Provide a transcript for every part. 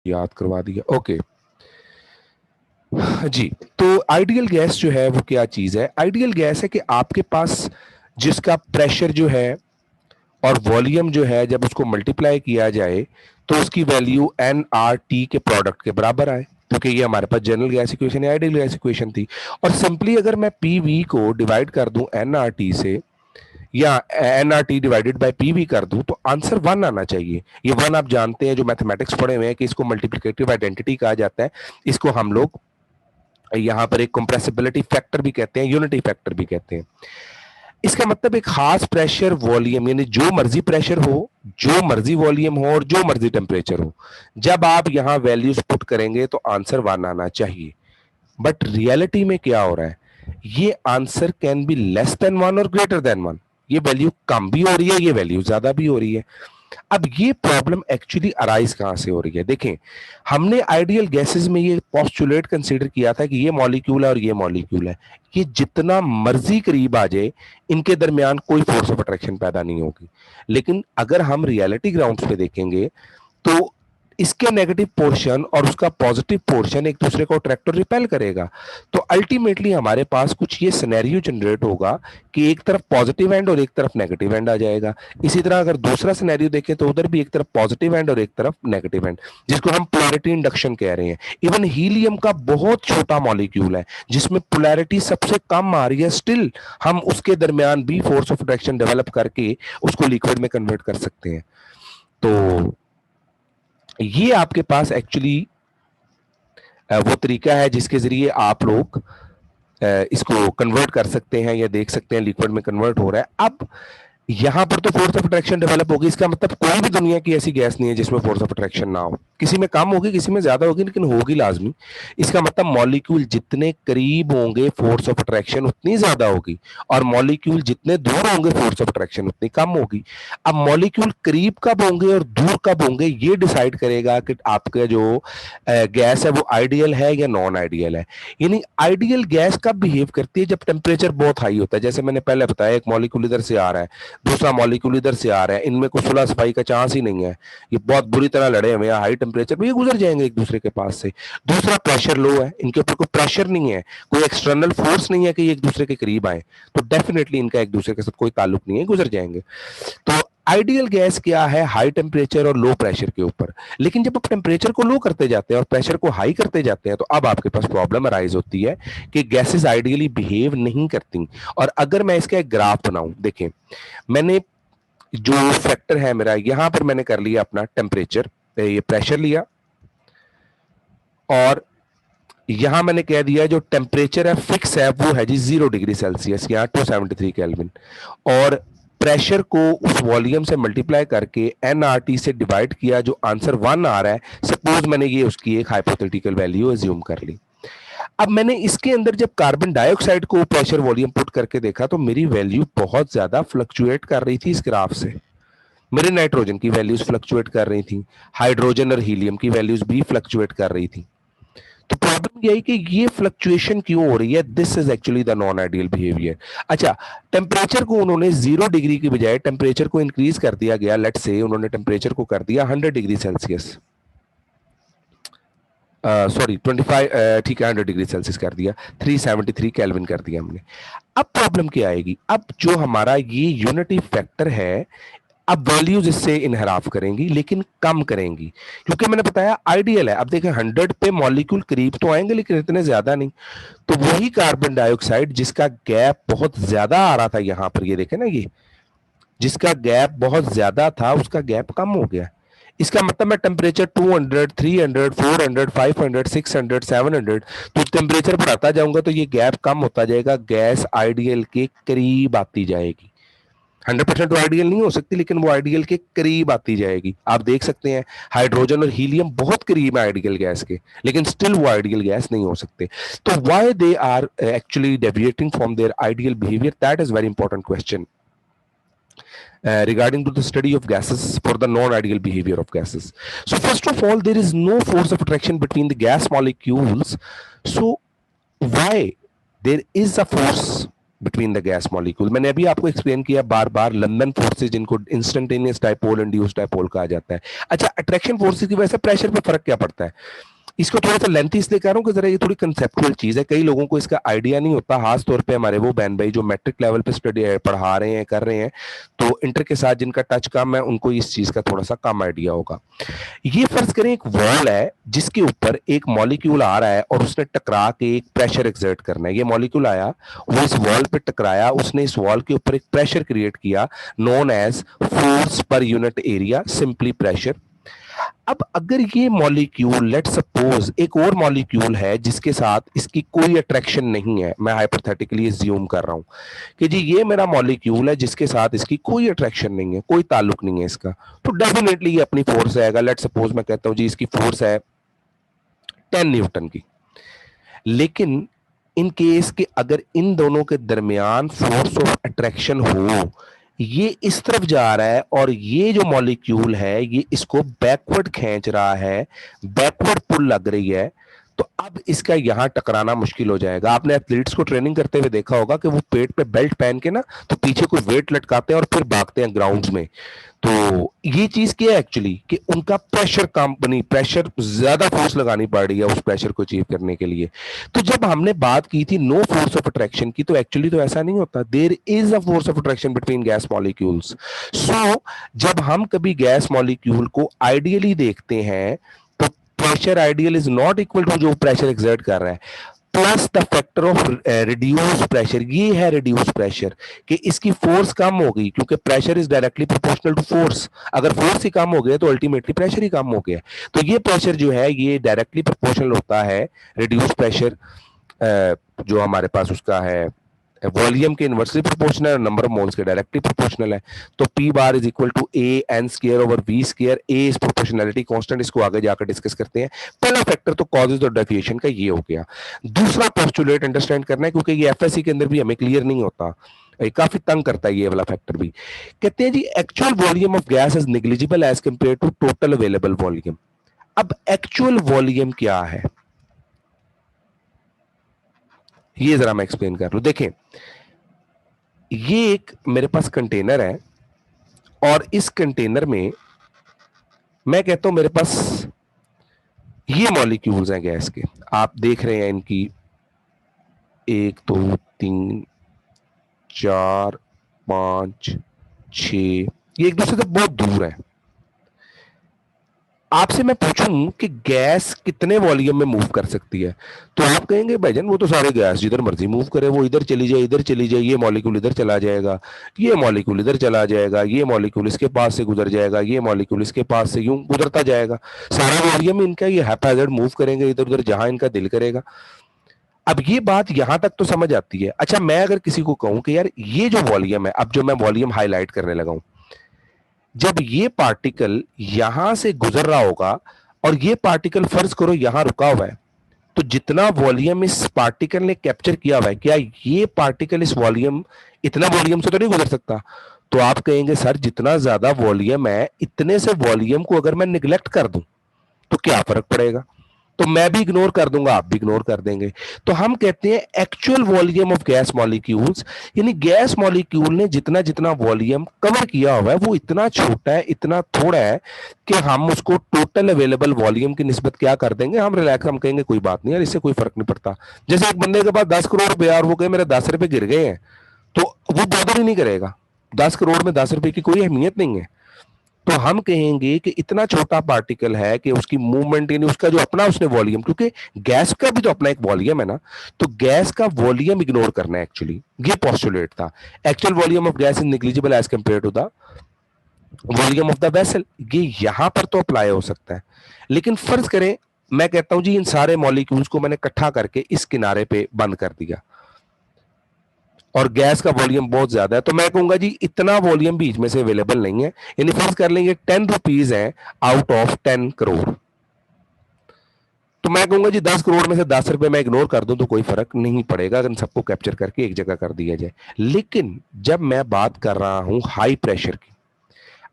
याद करवा दिया। ओके जी, तो आइडियल गैस जो है वो क्या चीज है? आइडियल गैस है कि आपके पास जिसका प्रेशर जो है और वॉल्यूम जो है जब उसको मल्टीप्लाई किया जाए तो उसकी वैल्यू एन आर टी के प्रोडक्ट के बराबर आए, क्योंकि ये हमारे पास जनरल गैस इक्वेशन या आइडियल गैस इक्वेशन थी। और सिंपली अगर मैं पी वी को डिवाइड कर दूं एन आर टी से या N R T divided by P V कर दूं तो आंसर वन आना चाहिए। ये वन आप जानते हैं, जो मैथमेटिक्स पढ़े हुए हैं, कि इसको मल्टीप्लिकेटिव आइडेंटिटी कहा जाता है। इसको हम लोग यहां पर एक कंप्रेसिबिलिटी फैक्टर भी कहते हैं, यूनिटी फैक्टर भी कहते हैं। इसका मतलब एक खास प्रेशर वॉल्यूम, यानी जो मर्जी प्रेशर हो, जो मर्जी वॉल्यूम हो और जो मर्जी टेम्परेचर हो, जब आप यहां वैल्यूज पुट करेंगे तो आंसर वन आना चाहिए। बट रियलिटी में क्या हो रहा है? ये answer can be less than one और ग्रेटर देन वन। ये वैल्यू कम भी हो रही है, ये वैल्यू ज्यादा भी हो रही है। अब ये प्रॉब्लम एक्चुअली अराइज कहां से हो रही है? देखें, हमने आइडियल गैसेस में ये पोस्टुलेट कंसीडर किया था कि ये मॉलिक्यूल है और ये मॉलिक्यूल है, ये जितना मर्जी करीब आ जाए इनके दरमियान कोई फोर्स ऑफ अट्रैक्शन पैदा नहीं होगी। लेकिन अगर हम रियलिटी ग्राउंड्स पे देखेंगे तो इसके नेगेटिव पोर्शन और उसका पॉजिटिव पोर्शन एक दूसरे को अट्रैक्ट और रिपेल करेगा। तो अल्टीमेटली हमारे पास कुछ ये सिनेरियो जनरेट होगा कि एक तरफ पॉजिटिव एंड और एक तरफ नेगेटिव एंड आ जाएगा। इसी तरह अगर दूसरा सिनेरियो देखें तो उधर भी एक तरफ पॉजिटिव एंड और एक तरफ नेगेटिव एंड, जिसको हम पोलैरिटी इंडक्शन कह रहे हैं। इवन हीलियम का बहुत छोटा मॉलिक्यूल है जिसमें पोलैरिटी सबसे कम आ रही है, स्टिल हम उसके दरमियान भी फोर्स ऑफ अट्रैक्शन डेवलप करके उसको लिक्विड में कन्वर्ट कर सकते हैं। तो ये आपके पास एक्चुअली वो तरीका है जिसके जरिए आप लोग इसको कन्वर्ट कर सकते हैं या देख सकते हैं लिक्विड में कन्वर्ट हो रहा है। अब यहां पर तो फोर्स ऑफ अट्रैक्शन डेवलप होगी, इसका मतलब कोई भी दुनिया की ऐसी गैस नहीं है जिसमें फोर्स ऑफ अट्रैक्शन ना हो। किसी में कम होगी, किसी में ज्यादा होगी, लेकिन होगी लाजमी। इसका मतलब मॉलिक्यूल जितने करीब होंगे फोर्स ऑफ अट्रैक्शन उतनी ज्यादा होगी, और मॉलिक्यूल जितने दूर होंगे फोर्स ऑफ अट्रैक्शन उतनी कम होगी। अब मॉलिक्यूल करीब कब होंगे और दूर कब होंगे ये डिसाइड करेगा कि आपका जो गैस है वो आइडियल है या नॉन आइडियल है। यानी आइडियल गैस कब बिहेव करती है? जब टेम्परेचर बहुत हाई होता है। जैसे मैंने पहले बताया, एक मॉलिक्यूल इधर से आ रहा है, दूसरा मॉलिक्यूल इधर से आ रहा है, इनमें कोई सुलह सफाई का चांस ही नहीं है, ये बहुत बुरी तरह लड़े हुए हैं हाई टेम्परेचर पे, ये गुजर जाएंगे एक दूसरे के पास से। दूसरा प्रेशर लो है, इनके ऊपर कोई प्रेशर नहीं है, कोई एक्सटर्नल फोर्स नहीं है कि ये एक दूसरे के करीब आए, तो डेफिनेटली इनका एक दूसरे के साथ कोई ताल्लुक नहीं है, गुजर जाएंगे। तो आइडियल गैस क्या है? हाई टेम्परेचर और लो प्रेशर के ऊपर। लेकिन जब आप टेम्परेचर को लो करते जाते हैं और प्रेशर को हाई करते जाते हैं तो अब आपके पास प्रॉब्लम अराइज होती है कि गैसेस आइडियली बिहेव नहीं करती। और अगर मैं इसका एक ग्राफ बनाऊं, देखें, मैंने जो फैक्टर है मेरा, यहां पर मैंने कर लिया अपना टेम्परेचर, ये प्रेशर लिया, और यहां मैंने कह दिया जो टेम्परेचर है फिक्स है वो है जी 0 डिग्री सेल्सियस, यहाँ 273 केल्विन, और प्रेशर को उस वॉल्यूम से मल्टीप्लाई करके एनआरटी से डिवाइड किया, जो आंसर वन आ रहा है, सपोज मैंने ये उसकी एक हाइपोथेटिकल वैल्यू एज्यूम कर ली। अब मैंने इसके अंदर जब कार्बन डाइऑक्साइड को प्रेशर वॉल्यूम पुट करके देखा तो मेरी वैल्यू बहुत ज्यादा फ्लक्चुएट कर रही थी इस ग्राफ से। मेरे नाइट्रोजन की वैल्यूज फ्लक्चुएट कर रही थी, हाइड्रोजन और हीलियम की वैल्यूज भी फ्लक्चुएट कर रही थी। तो प्रॉब्लम यही कि ये फ्लक्चुएशन क्यों हो रही है? This is actually the non ideal behaviour. अच्छा, टेम्परेचर को उन्होंने 0 डिग्री की बजाय टेम्परेचर को इंक्रीज कर दिया गया, लेट से उन्होंने टेम्परेचर को कर दिया 100 डिग्री सेल्सियस, सॉरी 25, ठीक है 100 डिग्री सेल्सियस कर दिया, 373 केल्विन कर दिया हमने। अब प्रॉब्लम क्या आएगी? अब जो हमारा ये यूनिटी फैक्टर है, अब वैल्यूज इससे इनहराफ करेंगी लेकिन कम करेंगी, क्योंकि मैंने बताया आइडियल है। अब देखें 100 पे मॉलिक्यूल करीब तो आएंगे लेकिन इतने ज्यादा नहीं। तो वही कार्बन डाइऑक्साइड जिसका गैप बहुत ज्यादा आ रहा था, यहां पर ये देखें ना, ये जिसका गैप बहुत ज्यादा था उसका गैप कम हो गया। इसका मतलब मैं टेम्परेचर 200, 300, 400, 500, 600, 700 तो टेम्परेचर बढ़ाता जाऊंगा तो ये गैप कम होता जाएगा, गैस आइडियल के करीब आती जाएगी। 100% तो आइडियल नहीं हो सकती लेकिन वो आइडियल के करीब आती जाएगी। आप देख सकते हैं हाइड्रोजन और हीलियम बहुत करीब है आइडियल गैस के, लेकिन स्टिल वो आइडियल गैस नहीं हो सकते। तो why they are actually deviating from their ideal behaviour, that is very important question regarding to the study of gases for the non-ideal behavior of gases. So first of all, there is no force of attraction between the gas molecules. So why there is a force between the gas molecule. मैंने अभी आपको explain किया बार बार, London forces, जिनको instantaneous dipole induced dipole कहा जाता है। अच्छा, attraction forces की वजह से प्रेशर पे फर्क क्या पड़ता है? इसको थोड़ा सा लेंथी इसलिए कह रहा हूं कि जरा ये थोड़ी कंसेप्चुअल चीज है, कई लोगों को इसका आइडिया नहीं होता, खास तौर पे हमारे वो बहन भाई जो मैट्रिक लेवल पे स्टडी पढ़ा रहे हैं, कर रहे हैं, तो इंटर के साथ जिनका टच कम है उनको इस चीज का थोड़ा सा कम आइडिया होगा। ये फर्ज करें एक वॉल है जिसके ऊपर एक मॉलिक्यूल आ रहा है और उसने टकरा के एक प्रेशर एक्सर्ट करना है। ये मॉलिक्यूल आया, वो इस वॉल पे टकराया, उसने इस वॉल के ऊपर एक प्रेशर क्रिएट किया, known as force per unit area, simply pressure. अब अगर ये मॉलिक्यूल, लेट सपोज एक और मॉलिक्यूल है जिसके साथ इसकी कोई अट्रैक्शन नहीं है, मैं हाइपोथेटिकली अज्यूम कर रहा हूं कि जी ये मेरा मॉलिक्यूल है जिसके साथ इसकी कोई अट्रैक्शन नहीं है, कोई ताल्लुक नहीं है इसका, तो डेफिनेटली ये अपनी फोर्स आएगा। लेट सपोज मैं कहता हूं जी इसकी फोर्स है 10 न्यूटन की। लेकिन इन केस के अगर इन दोनों के दरमियान फोर्स ऑफ अट्रैक्शन हो, ये इस तरफ जा रहा है और ये जो मॉलिक्यूल है ये इसको बैकवर्ड खींच रहा है, बैकवर्ड पुल लग रही है, तो अब इसका यहां टकराना मुश्किल हो जाएगा। आपने एथलीट्स को ट्रेनिंग करते हुए देखा होगा कि वो पेट पे बेल्ट पहन के ना तो पीछे कोई वेट लटकाते हैं और फिर भागते हैं ग्राउंड्स में। तो ये चीज क्या है एक्चुअली कि उनका प्रेशर कंपनी, प्रेशर ज्यादा फोर्स लगानी पड़ रही है उस प्रेशर को अचीव करने के लिए। तो जब हमने बात की थी नो फोर्स ऑफ अट्रैक्शन की, तो एक्चुअली तो ऐसा नहीं होता, there is a force of attraction between gas molecules. So जब हम कभी गैस मॉलिक्यूल को आइडियली देखते हैं तो pressure ideal is not equal to जो प्रेशर एक्सर्ट कर रहा है plus the factor of reduce pressure. ये है रिड्यूस प्रेशर कि इसकी फोर्स कम हो गई, क्योंकि pressure is directly proportional to force. अगर फोर्स ही कम हो गया तो अल्टीमेटली प्रेशर ही कम हो गया। तो ये प्रेशर जो है ये डायरेक्टली प्रोपोर्शनल होता है रिड्यूस प्रेशर जो हमारे पास उसका है वॉल्यूम के inversely proportional, number of moles के डायरेक्टली प्रोपोर्शनल है। तो P bar is equal to A N square over V square, A is proportionality constant, इसको आगे जाकर डिस्कस करते हैं। पहला फैक्टर तो कॉजेज और डेफिएशन का ये हो गया। दूसरा पोस्टुलेट अंडरस्टैंड करना है, क्योंकि ये एफएससी के अंदर भी हमें क्लियर नहीं होता, काफी तंग करता है ये वाला फैक्टर भी। कहते हैं जी actual volume of gas is negligible as compare to total available volume. अब एक्चुअल वॉल्यूम क्या है ये जरा मैं एक्सप्लेन कर लूं। देखें, ये एक मेरे पास कंटेनर है और इस कंटेनर में मैं कहता हूं मेरे पास ये मॉलिक्यूल्स हैं गैस के, आप देख रहे हैं इनकी 1 2 3 4 5 6, ये एक दूसरे से बहुत दूर है। आपसे मैं पूछूं कि गैस कितने वॉल्यूम में मूव कर सकती है, तो आप कहेंगे भाईजान वो तो सारे गैस जिधर मर्जी मूव करे, वो इधर चली जाए इधर चली जाए, ये मॉलिक्यूल इधर चला जाएगा, ये मॉलिक्यूल इधर चला जाएगा, ये मॉलिक्यूल इसके पास से गुजर जाएगा, ये मॉलिक्यूल इसके पास से यूं गुजरता जाएगा, सारा वॉल्यूम इनका ये हैप्पैज़र्ड मूव करेंगे इधर उधर जहां इनका दिल करेगा। अब ये बात यहां तक तो समझ आती है। अच्छा, मैं अगर किसी को कहूं कि यार ये जो वॉल्यूम है, अब जो मैं वॉल्यूम हाईलाइट करने लगा हूं, जब ये पार्टिकल यहां से गुजर रहा होगा और ये पार्टिकल फर्ज करो यहां रुका हुआ है, तो जितना वॉल्यूम इस पार्टिकल ने कैप्चर किया हुआ है, क्या ये पार्टिकल इस वॉल्यूम, इतना वॉल्यूम से तो नहीं गुजर सकता? तो आप कहेंगे सर जितना ज्यादा वॉल्यूम है इतने से वॉल्यूम को अगर मैं निगलेक्ट कर दूं तो क्या फर्क पड़ेगा? तो मैं भी इग्नोर कर दूंगा, आप भी इग्नोर कर देंगे। तो हम कहते हैं actual volume of gas molecules, यानी गैस मॉलिक्यूल ने जितना जितना वॉल्यूम कवर किया हुआ है वो इतना छोटा है, इतना थोड़ा है कि हम उसको टोटल अवेलेबल वॉल्यूम की निस्बत क्या कर देंगे, हम रिलैक्स, हम कहेंगे कोई बात नहीं यार, इससे कोई फर्क नहीं पड़ता। जैसे एक बंदे के पास 10 करोड़ रुपए और वो कहे मेरे 10 रुपए गिर गए हैं, तो वो बॉदर ही नहीं करेगा। 10 करोड़ में 10 रुपए की कोई अहमियत नहीं है। तो हम कहेंगे कि इतना छोटा पार्टिकल है कि उसकी मूवमेंट, यानी उसका जो अपना उसने वॉल्यूम, क्योंकि गैस का भी तो अपना एक वॉल्यूम है ना, तो गैस का वॉल्यूम इग्नोर करना है एक्चुअली, ये पोस्टुलेट था। Actual volume of gas is negligible as compare to the volume of the vessel, ये यहां पर तो अप्लाई हो सकता है। लेकिन फर्ज करें मैं कहता हूं जी इन सारे मॉलिक्यूल्स को मैंने इकट्ठा करके इस किनारे पे बंद कर दिया और गैस का वॉल्यूम बहुत ज्यादा है, तो मैं कहूंगा जी इतना वॉल्यूम बीच में से अवेलेबल नहीं है, यानी फर्ज कर लेंगे 10 रुपीज है आउट ऑफ 10 करोड़, तो मैं कहूंगा जी 10 करोड़ में से 10 रुपए मैं इग्नोर कर दूं तो कोई फर्क नहीं पड़ेगा अगर सबको कैप्चर करके एक जगह कर दिया जाए। लेकिन जब मैं बात कर रहा हूं हाई प्रेशर की,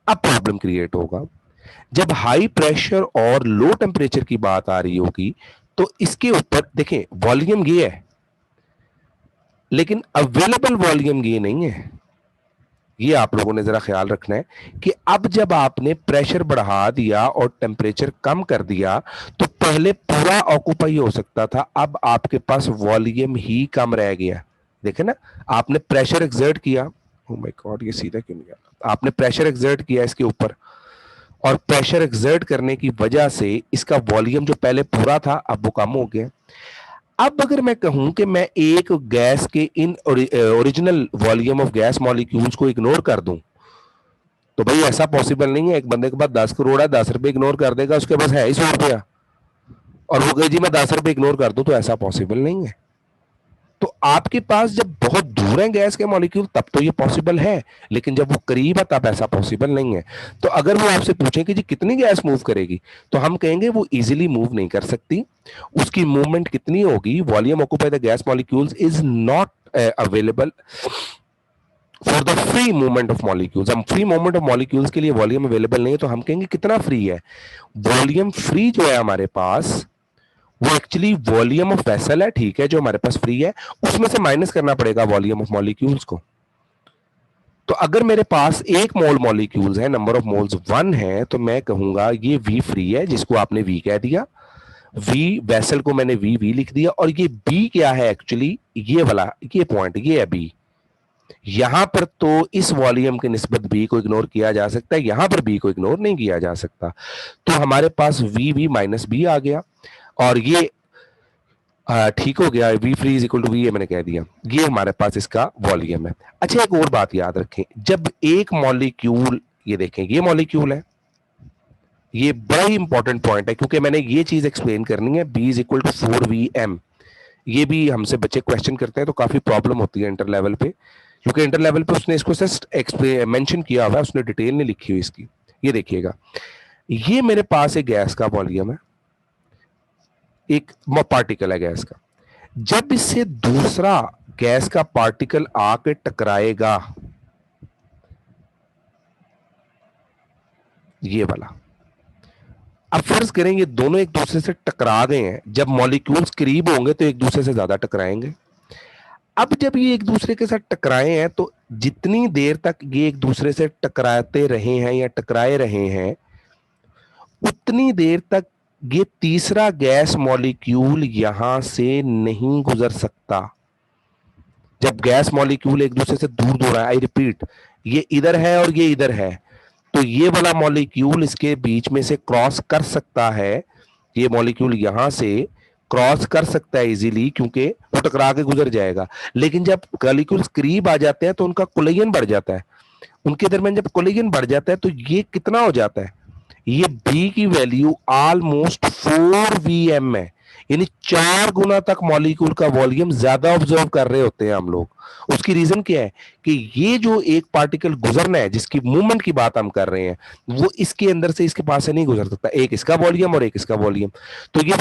अब प्रॉब्लम क्रिएट होगा। जब हाई प्रेशर और लो टेम्परेचर की बात आ रही होगी तो इसके ऊपर देखें, वॉल्यूम ये है, लेकिन अवेलेबल वॉल्यूम ये नहीं है। ये आप लोगों ने जरा ख्याल रखना है कि अब जब आपने प्रेशर बढ़ा दिया और टेम्परेचर कम कर दिया तो पहले पूरा ऑक्यूपाई हो सकता था, अब आपके पास वॉल्यूम ही कम रह गया। देखे ना, आपने प्रेशर एक्सर्ट किया। ओह माय गॉड, ये सीधा क्यों नहीं आ? आपने प्रेशर एक्सर्ट किया इसके ऊपर, और प्रेशर एक्सर्ट करने की वजह से इसका वॉल्यूम जो पहले पूरा था अब वो कम हो गया। अब अगर मैं कहूं कि मैं एक गैस के in original volume of gas molecules को इग्नोर कर दूं, तो भाई ऐसा पॉसिबल नहीं है। एक बंदे के पास 10 करोड़ है, 10 रुपए इग्नोर कर देगा, उसके पास है ही 100 रुपया, और वो कहे जी मैं 10 रुपए इग्नोर कर दूं, तो ऐसा पॉसिबल नहीं है। तो आपके पास जब बहुत दूर है गैस के मॉलिक्यूल तब तो ये पॉसिबल है, लेकिन जब वो करीब है तब ऐसा पॉसिबल नहीं है। तो अगर वो आपसे पूछे कि जी कितनी गैस मूव करेगी, तो हम कहेंगे वो इजीली मूव नहीं कर सकती। उसकी मूवमेंट कितनी होगी, volume occupy the gas molecules is not available for the free movement of molecules. हम फ्री मूवमेंट ऑफ मॉलिक्यूल्स के लिए वॉल्यूम अवेलेबल नहीं है, तो हम कहेंगे कितना फ्री है। वॉल्यूम फ्री जो है हमारे पास, वो एक्चुअली वॉल्यूम ऑफ वेसल है, ठीक है, जो हमारे पास फ्री है, उसमें से माइनस करना पड़ेगा वॉल्यूम ऑफ मॉलिक्यूल्स को। तो अगर मेरे पास 1 मोल मॉलिक्यूल्स है, नंबर ऑफ मोल्स 1 है, तो मैं कहूंगा ये वी फ्री है, जिसको आपने वी कह दिया। वी वेसल को मैंने वी वी लिख दिया, और ये बी क्या है एक्चुअली, ये वाला, ये पॉइंट, ये है बी। यहां पर तो इस वॉल्यूम के निस्बत बी को इग्नोर किया जा सकता है, यहां पर बी को इग्नोर नहीं किया जा सकता। तो हमारे पास वी वी माइनस बी आ गया, और ये ठीक हो गया। V free is equal to V, ये मैंने कह दिया, ये हमारे पास इसका वॉल्यूम है। अच्छा, एक और बात याद रखें, जब एक मॉलिक्यूल, ये देखें ये मॉलिक्यूल है, ये बड़ा ही इंपॉर्टेंट पॉइंट है, क्योंकि मैंने ये चीज एक्सप्लेन करनी है। B is equal to 4 VM, ये भी हमसे बच्चे क्वेश्चन करते हैं, तो काफी प्रॉब्लम होती है इंटर लेवल पे, क्योंकि इंटर लेवल पे उसने इसको जस्ट मेंशन किया हुआ है, उसने डिटेल नहीं लिखी हुई इसकी। ये देखिएगा, ये मेरे पास एक गैस का वॉल्यूम है, एक पार्टिकल है गैस का। जब इससे दूसरा गैस का पार्टिकल आके टकराएगा, ये वाला, अब फर्ज करें ये दोनों एक दूसरे से टकरा गए हैं, जब मॉलिक्यूल्स करीब होंगे तो एक दूसरे से ज्यादा टकराएंगे। अब जब ये एक दूसरे के साथ टकराए हैं, तो जितनी देर तक ये एक दूसरे से टकराते रहे हैं या टकराए रहे हैं, उतनी देर तक ये तीसरा गैस मॉलिक्यूल यहां से नहीं गुजर सकता। जब गैस मॉलिक्यूल एक दूसरे से दूर दूर है, आई रिपीट, ये इधर है और ये इधर है, तो ये वाला मॉलिक्यूल इसके बीच में से क्रॉस कर सकता है। ये मॉलिक्यूल यहां से क्रॉस कर सकता है इजीली, क्योंकि वो टकरा के गुजर जाएगा। लेकिन जब मॉलिक्यूल्स करीब आ जाते हैं तो उनका कोलिजन बढ़ जाता है। उनके दरमियान जब कोलिजन बढ़ जाता है तो ये कितना हो जाता है, ये बी की वैल्यू ऑलमोस्ट 4 VM है, यानी 4 गुना तक मॉलिक्यूल का वॉल्यूम ज्यादा ऑब्जर्व कर रहे होते हैं हम लोग। उसकी रीजन क्या है कि ये जो एक पार्टिकल गुजरना है, जिसकी मूवमेंट की बात हम कर रहे हैं, वो इसके अंदर से इसके पास से नहीं गुजर सकता, एक इसका वॉल्यूम और एक इसका वॉल्यूम। तो ये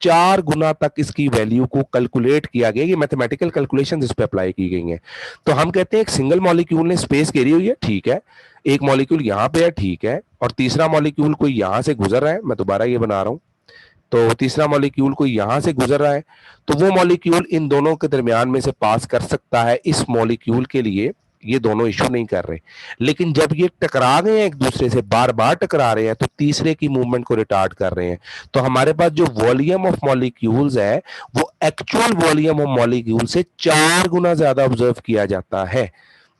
4 गुना तक इसकी वैल्यू को कैलकुलेट किया गया, ये मैथमेटिकल कैलकुलेशन इस पे अप्लाई की गई हैं। तो हम कहते हैं एक सिंगल मॉलिक्यूल ने स्पेस घेरी हुई है, ठीक है, एक मॉलिक्यूल यहां पे है, ठीक है, और तीसरा मॉलिक्यूल कोई यहां से गुजर रहा है, मैं दोबारा ये बना रहा हूं, तो तीसरा मॉलिक्यूल कोई यहां से गुजर रहा है, तो वो मॉलिक्यूल इन दोनों के दरमियान में से पास कर सकता है। इस मॉलिक्यूल के लिए ये दोनों इशू नहीं कर रहे। लेकिन जब ये टकरा गए हैं एक दूसरे से, बार बार टकरा रहे हैं, तो तीसरे की मूवमेंट को रिटार्ड कर रहे हैं। तो हमारे पास जो वॉल्यूम ऑफ मॉलिक्यूल्स है, वो एक्चुअल वॉल्यूम ऑफ मॉलिक्यूल से 4 गुना ज्यादा ऑब्जर्व किया जाता है।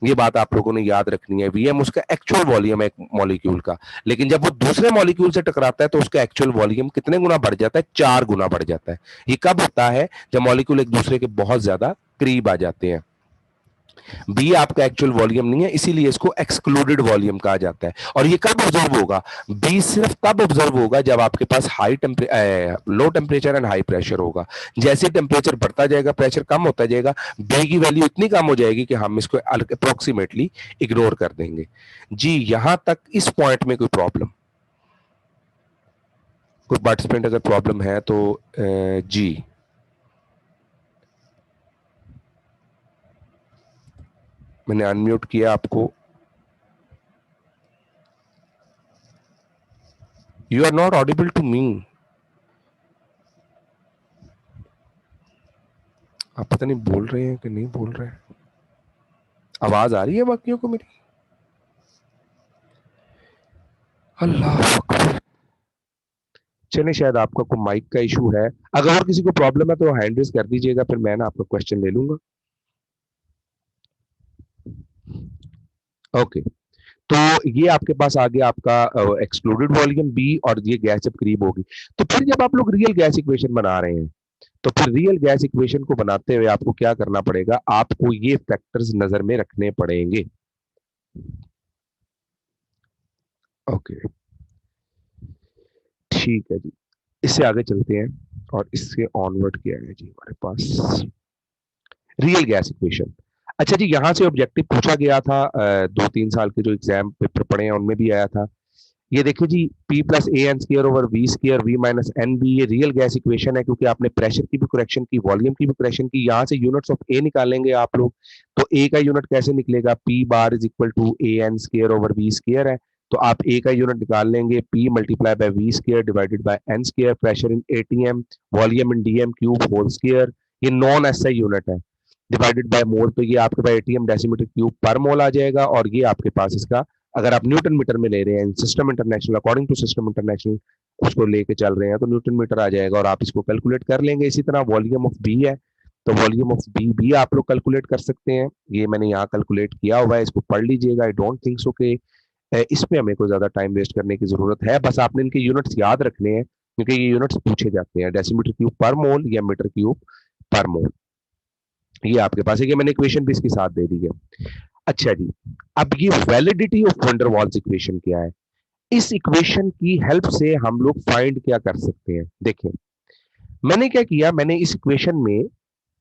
ये बात आप लोगों ने याद रखनी है। वीएम उसका एक्चुअल वॉल्यूम है एक मॉलिक्यूल का, लेकिन जब वो दूसरे मॉलिक्यूल से टकराता है तो उसका एक्चुअल वॉल्यूम कितने गुना बढ़ जाता है, 4 गुना बढ़ जाता है। ये कब होता है, जब मॉलिक्यूल एक दूसरे के बहुत ज्यादा करीब आ जाते हैं। बी आपका एक्चुअल वॉल्यूम नहीं है, इसीलिए इसको एक्सक्लूडेड वॉल्यूम कहा जाता है। और ये कब ऑब्जर्व होगा, बी सिर्फ तब ऑब्जर्व होगा जब आपके पास low temperature and high pressure होगा। जैसे टेम्परेचर बढ़ता जाएगा, प्रेशर कम होता जाएगा, बी की वैल्यू इतनी कम हो जाएगी कि हम इसको अप्रोक्सीमेटली इग्नोर कर देंगे। जी, यहां तक इस पॉइंट में कोई प्रॉब्लम, कोई पार्टिसिपेंट अगर प्रॉब्लम है तो जी, मैंने अनम्यूट किया आपको। You are not audible to me. आप पता नहीं बोल रहे हैं कि नहीं बोल रहे हैं। आवाज आ रही है बाकियों को मेरी? अल्लाह अकबर। चलिए, शायद आपका कोई माइक का इशू है। अगर और किसी को प्रॉब्लम है तो हैंड रेज कर दीजिएगा, फिर मैं ना आपका क्वेश्चन ले लूंगा। ओके, तो ये आपके पास आ गया आपका एक्सक्लूडेड वॉल्यूम बी, और ये गैस जब करीब होगी, तो फिर जब आप लोग रियल गैस इक्वेशन बना रहे हैं, तो फिर रियल गैस इक्वेशन को बनाते हुए आपको क्या करना पड़ेगा? आपको ये फैक्टर्स नजर में रखने पड़ेंगे। ओके, ठीक है जी। इससे आगे चलते हैं, और इससे ऑनवर्ड क्या है जी हमारे पास? Real gas equation. अच्छा जी, यहां से ऑब्जेक्टिव पूछा गया था, 2-3 साल के जो एग्जाम पेपर पढ़े हैं उनमें भी आया था। ये देखिए जी, P plus A N square over V square V minus N B, ये रियल गैस इक्वेशन है, क्योंकि आपने प्रेशर की भी करेक्शन की, वॉल्यूम की भी करेक्शन की। यहाँ से यूनिट्स ऑफ ए निकालेंगे आप लोग, तो ए का यूनिट कैसे निकलेगा? P bar is equal to A N square over V square है, तो आप ए का यूनिट निकाल लेंगे, P multiply by V square divided by N square, pressure in ATM, volume in DM cube whole square, ये non SI unit है, divided by mole, तो ये आपके पास एटीएम डेसीमीटर क्यूब पर मोल आ जाएगा। और ये आपके पास इसका, अगर आप न्यूटन मीटर में ले रहे हैं, system international, according to system international उसको लेके चल रहे हैं, तो न्यूटन मीटर आ जाएगा, और आप इसको कैलकुलेट कर लेंगे। इसी तरह वॉल्यूम ऑफ बी है, तो वॉल्यूम ऑफ बी भी आप लोग कैलकुलेट कर सकते हैं। ये मैंने यहाँ कैलकुलेट किया हुआ है, इसको पढ़ लीजिएगा। आई डोंट थिंक सो कि इसमें हमें कोई ज्यादा टाइम वेस्ट करने की जरूरत है, बस आपने इनके यूनिट्स याद रखने हैं, क्योंकि ये यूनिट्स पूछे जाते हैं, डेसीमीटर क्यूब पर मोल या मीटर क्यूब पर मोल। ये आपके पास है, ये मैंने इक्वेशन भी इसके साथ दे दी है। अच्छा जी, अब ये validity of wonder walls equation क्या है? इस इक्वेशन की हेल्प से हम लोग फाइंड क्या कर सकते हैं? देखिए, मैंने क्या किया, मैंने इस इक्वेशन में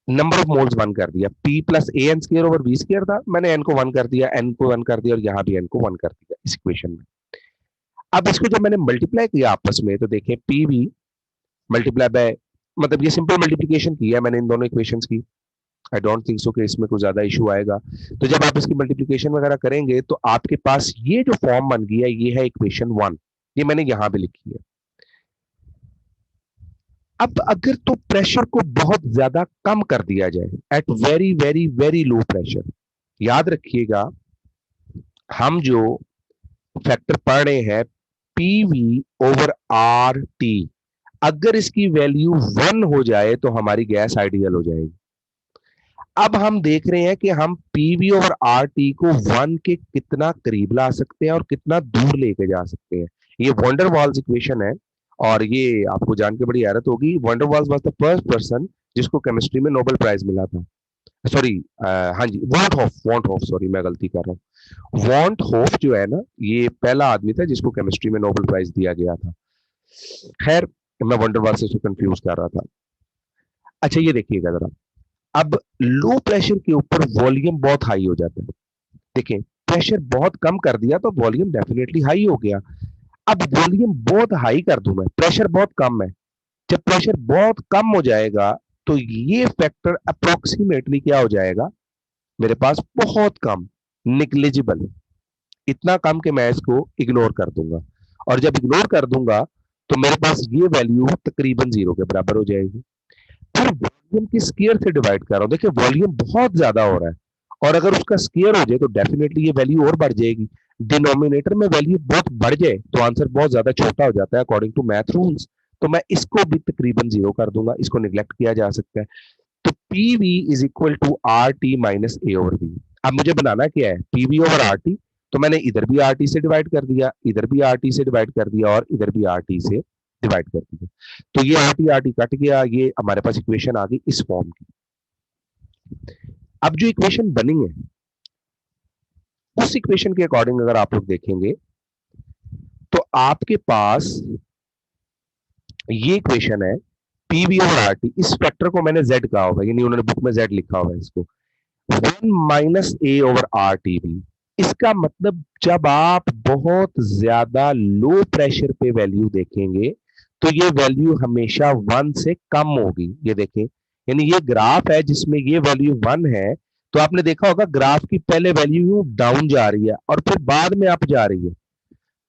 नंबर ऑफ मोल्स वन कर दिया। P plus A N square over V square था, मैंने n को वन कर दिया, n को वन कर दिया, और यहां भी n को वन कर दिया इस इक्वेशन में। अब इसको जब मैंने मल्टीप्लाई किया आपस में, तो देखें P भी मल्टीप्लाई बाय, मतलब ये सिंपल मल्टीप्लीकेशन की है मैंने इन दोनों इक्वेशंस की। आई डोंट थिंक सो कि इसमें कोई ज्यादा इशू आएगा। तो जब आप इसकी मल्टीप्लीकेशन वगैरह करेंगे, तो आपके पास ये जो फॉर्म बन गया, ये है इक्वेशन 1, ये मैंने यहां भी लिखी है। अब अगर तो प्रेशर को बहुत ज्यादा कम कर दिया जाए, at very very very low pressure, याद रखिएगा, हम जो फैक्टर पढ़ रहे हैं, पीवी ओवर आर टी, अगर इसकी वैल्यू 1 हो जाए तो हमारी गैस आइडियल हो जाएगी। अब हम देख रहे हैं कि हम पीवी ओवर आर टी को 1 के कितना करीब ला सकते हैं और कितना दूर लेके जा सकते हैं। ये वंडर वॉल्स इक्वेशन है, और ये आपको जान के बड़ी हैरत होगी, wonder walls was the first person जिसको केमिस्ट्री में नोबेल प्राइज मिला था। सॉरी, हाँ जी, वॉन्ट हॉफ, सॉरी मैं गलती कर रहा हूँ। वॉन्ट हॉफ जो है ना, ये पहला आदमी था जिसको केमिस्ट्री में नोबेल प्राइज दिया गया था। खैर, मैं वंडर वॉल से कंफ्यूज कर रहा था। अच्छा, ये देखिएगा जरा, अब लो प्रेशर के ऊपर वॉल्यूम बहुत हाई हो जाता है। देखें, प्रेशर बहुत कम कर दिया तो वॉल्यूम डेफिनेटली हाई हो गया। अब वॉल्यूम बहुत हाई कर दूं मैं, प्रेशर बहुत कम है, जब प्रेशर बहुत कम हो जाएगा, तो ये फैक्टर अप्रोक्सीमेटली क्या हो जाएगा मेरे पास? बहुत कम, निग्लिजिबल, इतना कम कि मैं इसको इग्नोर कर दूंगा। और जब इग्नोर कर दूंगा, तो मेरे पास ये वैल्यू तकरीबन जीरो के बराबर हो जाएगी। फिर वॉल्यूम की स्क्वायर से डिवाइड कर रहा हूं, देखिए वॉल्यूम बहुत ज्यादा हो रहा है, और अगर उसका स्क्वायर हो जाए तो डेफिनेटली ये वैल्यू और बढ़ जाएगी। डिनोमिनेटर में वैल्यू बहुत बढ़ जाए तो आंसर बहुत ज्यादा छोटा हो जाता है अकॉर्डिंग टू मैथ रूल्स, तो मैं इसको भी तकरीबन जीरो कर दूंगा, इसको निग्लेक्ट किया जा सकता है। तो P V is equal to R T minus A over B. अब मुझे बनाना क्या है? P V over R T, तो मैंने इधर भी आर टी से डिवाइड कर दिया, इधर भी आर टी से डिवाइड कर दिया, और इधर भी आर टी से डिवाइड कर दिया। तो ये आर टी कट गया, ये हमारे पास इक्वेशन आ गई इस फॉर्म की। अब जो इक्वेशन बनी है, उस इक्वेशन के अकॉर्डिंग अगर आप लोग देखेंगे, तो आपके पास ये इक्वेशन है P V over R T, इस फैक्टर को मैंने जेड कहा होगा, यानी उन्होंने बुक में जेड लिखा हुआ है इसको, 1 minus A over R T B. इसका मतलब जब आप बहुत ज्यादा लो प्रेशर पे वैल्यू देखेंगे, तो ये वैल्यू हमेशा 1 से कम होगी। ये देखें, यानी ये ग्राफ है जिसमें ये वैल्यू 1 है, तो आपने देखा होगा ग्राफ की पहले वैल्यू डाउन जा रही है और फिर बाद में अप जा रही है।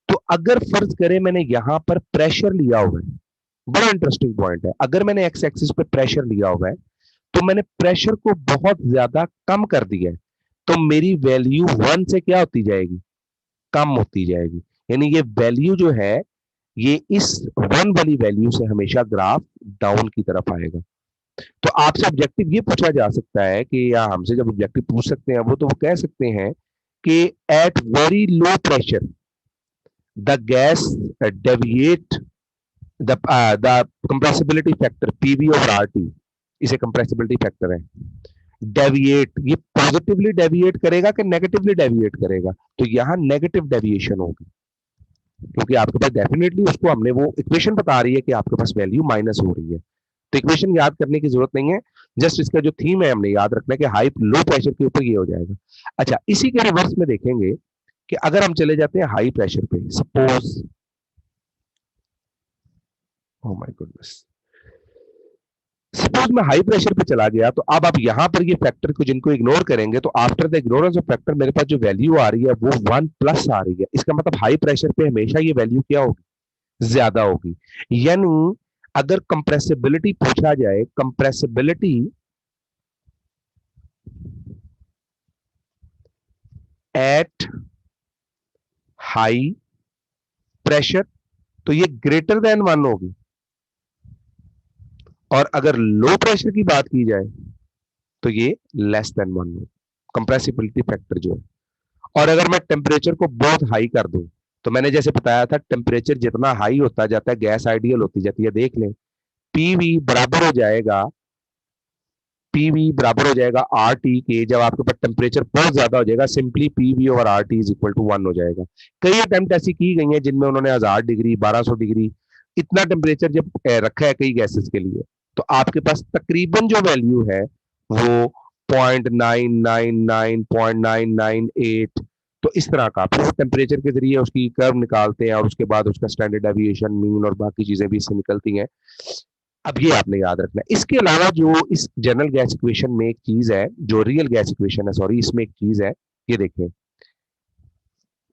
तो अगर फर्ज करें मैंने यहां पर प्रेशर लिया हुआ है, बड़ा इंटरेस्टिंग पॉइंट है, अगर मैंने एक्स एक्सिस पे प्रेशर लिया हुआ है, तो मैंने प्रेशर को बहुत ज्यादा कम कर दिया है, तो मेरी वैल्यू 1 से क्या होती जाएगी, कम होती जाएगी। यानी ये वैल्यू जो है ये इस 1 वाली वैल्यू से हमेशा ग्राफ डाउन की तरफ आएगा। तो आपसे ऑब्जेक्टिव ये पूछा जा सकता है कि, या हमसे जब ऑब्जेक्टिव पूछ सकते हैं वो, तो वो कह सकते हैं कि at very low pressure the gas deviate the compressibility factor PV और आरटी, इसे कंप्रेसिबिलिटी फैक्टर है, डेविएट, ये पॉजिटिवली डेविएट करेगा कि नेगेटिवली डेविएट करेगा, तो यहां नेगेटिव डेविएशन होगी, क्योंकि आपके पास डेफिनेटली उसको हमने वो इक्वेशन बता रही है कि आपके पास वैल्यू माइनस हो रही है। तो इक्वेशन याद करने की जरूरत नहीं है, जस्ट इसका जो थीम है हमने याद रखना है कि हाई लो प्रेशर के ऊपर ये हो जाएगा। अच्छा, इसी के रिवर्स में देखेंगे कि अगर हम चले जाते हैं हाई प्रेशर पे, suppose, oh my goodness, suppose मैं हाई प्रेशर पे चला गया, तो अब आप यहां पर ये फैक्टर को जिनको इग्नोर करेंगे, तो after the ignorance of factor मेरे पास जो वैल्यू आ रही है वो 1 प्लस आ रही है। इसका मतलब हाई प्रेशर पे हमेशा ये वैल्यू क्या होगी, ज्यादा होगी। यानी अगर कंप्रेसिबिलिटी पूछा जाए, कंप्रेसिबिलिटी एट हाई प्रेशर, तो ये ग्रेटर देन 1 होगी, और अगर लो प्रेशर की बात की जाए तो ये लेस देन 1 होगी, कंप्रेसिबिलिटी फैक्टर जो है। और अगर मैं टेम्परेचर को बहुत हाई कर दूं, तो मैंने जैसे बताया था टेम्परेचर जितना हाई होता जाता है गैस आइडियल होती जाती है। देख लें, पीवी बराबर हो जाएगा, पीवी बराबर हो जाएगा आर टी के, जब आपके पास टेम्परेचर बहुत ज्यादा हो जाएगा, सिंपली पीवी और R T is equal to 1 हो जाएगा। कई अटेम्प्ट ऐसी की गई हैं जिनमें उन्होंने 1000 डिग्री 1200 डिग्री इतना टेम्परेचर जब रखा है कई गैसेस के लिए, तो आपके पास तकरीबन जो वैल्यू है वो 0.999 0.998, तो इस तरह का फिर टेम्परेचर के जरिए उसकी कर्व निकालते हैं, और उसके बाद उसका स्टैंडर्ड डेविएशन, मीन और बाकी चीजें भी इससे निकलती हैं। अब ये आपने याद रखना है। इसके अलावा जो इस जनरल गैस इक्वेशन में एक चीज है, जो रियल गैस इक्वेशन है, सॉरी, इसमें एक चीज है, ये देखें,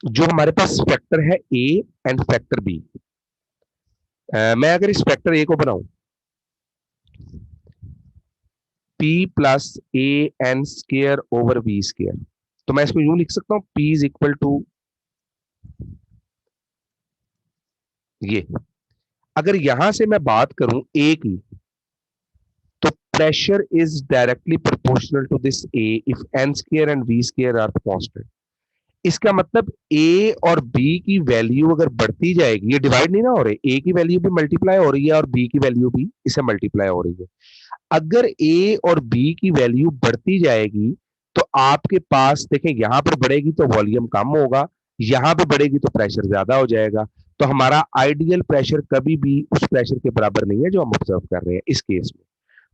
जो हमारे पास फैक्टर है ए एंड फैक्टर बी, मैं अगर इस फैक्टर ए को बनाऊं, P plus A N square over B square, तो मैं इसको यूं लिख सकता हूं, पी इज इक्वल टू ये। अगर यहां से मैं बात करूं ए की, तो pressure is directly proportional to this A if N square and V square are constant. इसका मतलब ए और बी की वैल्यू अगर बढ़ती जाएगी, ये डिवाइड नहीं ना हो रहे, ए की वैल्यू भी मल्टीप्लाई हो रही है और बी की वैल्यू भी इसे मल्टीप्लाई हो रही है। अगर ए और बी की वैल्यू बढ़ती जाएगी, तो आपके पास देखें, यहां पर बढ़ेगी तो वॉल्यूम कम होगा, यहां पर बढ़ेगी तो प्रेशर ज्यादा हो जाएगा। तो हमारा आइडियल प्रेशर कभी भी उस प्रेशर के बराबर नहीं है जो हम ऑब्जर्व कर रहे हैं इस केस में।